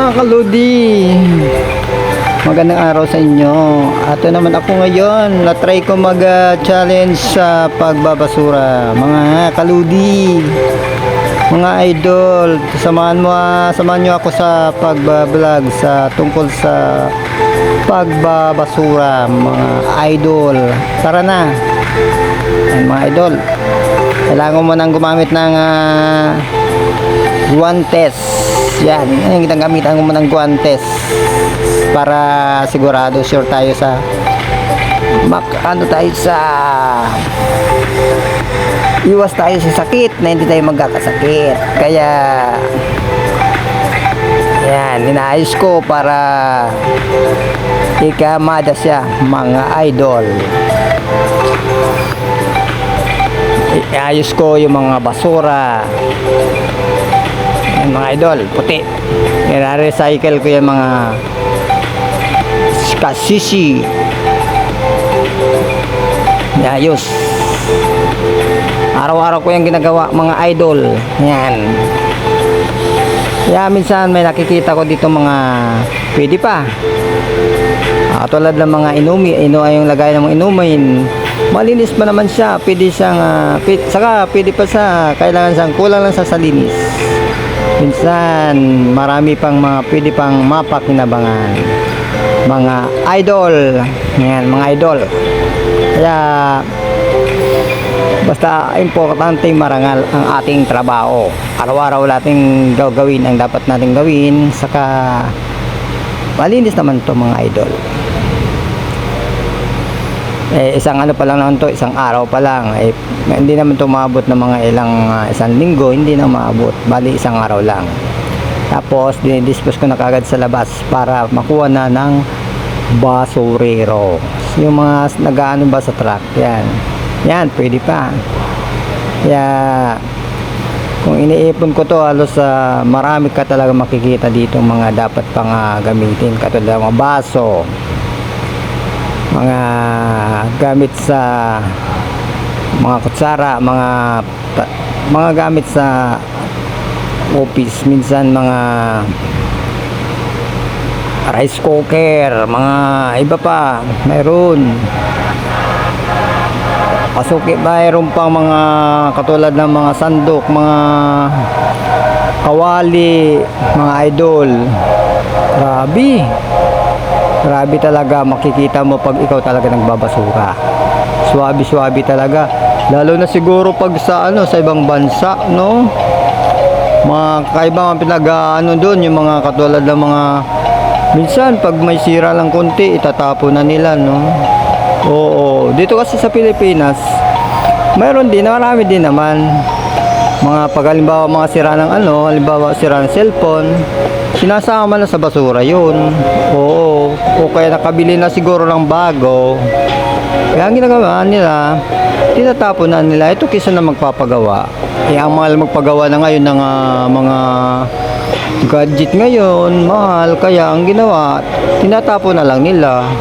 Mga kaludi, magandang araw sa inyo. Ato naman ako ngayon, na-try ko mag-challenge sa pagbabasura. Mga kaludi, mga idol, samahan nyo ako sa pagbablog sa tungkol sa pagbabasura, mga idol. Tara na. Ayan, mga idol, kailangan mo nang gumamit ng guantes. Yan, yung gamitan mo ng guantes para sigurado, sure tayo sa iwas tayo sa sakit, na hindi tayo magkakasakit. Kaya yan, inaayos ko para ikamada siya, mga idol. Iayos ko yung mga basura. Yan, mga idol, puti. I-recycle ko yung mga kasisi. Iayos. Araw-araw ko yung ginagawa, mga idol. Yan. Kaya minsan may nakikita ko dito mga pwede pa. Tulad ng mga yung lagay ng mga inumin. Malinis pa naman siya. Pwede siyang saka pwede pa sa kailangan siyang kulang lang sa linis. Minsan marami pang mga pwede pang mapakinabangan, mga idol. Yan, mga idol. Kaya basta importante marangal ang ating trabaho. Araw-araw nating gawin ang dapat nating gawin, saka malinis naman to, mga idol. Isang ano pa lang naman to, isang araw pa lang, hindi naman to maabot ng mga isang linggo, hindi na maabot, bali isang araw lang. Tapos dinidispose ko na kagad sa labas para makuha na ng basurero, yung mga nagaano ba sa truck. Yan, pwede pa. Kaya kung iniipon ko to, halos marami ka talaga makikita dito mga dapat pang gamitin, katulad ng mga baso, mga gamit sa mga kutsara, mga gamit sa office, minsan mga rice cooker, mga iba pa mayroon. Mayroon pang mga katulad ng mga sandok, mga kawali, mga idol. Grabe talaga makikita mo pag ikaw talaga nagbabasura. Swabe talaga. Lalo na siguro pag sa ibang bansa, no? Mga kaibang doon, yung mga katulad ng mga minsan pag may sira lang konti, itatapon na nila, no? Oo, dito kasi sa Pilipinas, mayroon din, marami din naman. Mga halimbawa mga sira ng halimbawa sira ng cellphone, sinasama na sa basura yun. Oo, o kaya nakabili na siguro ng bago. Kaya ang ginagawa nila, tinatapon na nila. Ito kaysa na magpapagawa. Ang mahal magpagawa na ngayon ng mga gadget ngayon, mahal. Kaya ang ginawa, tinatapon na lang nila.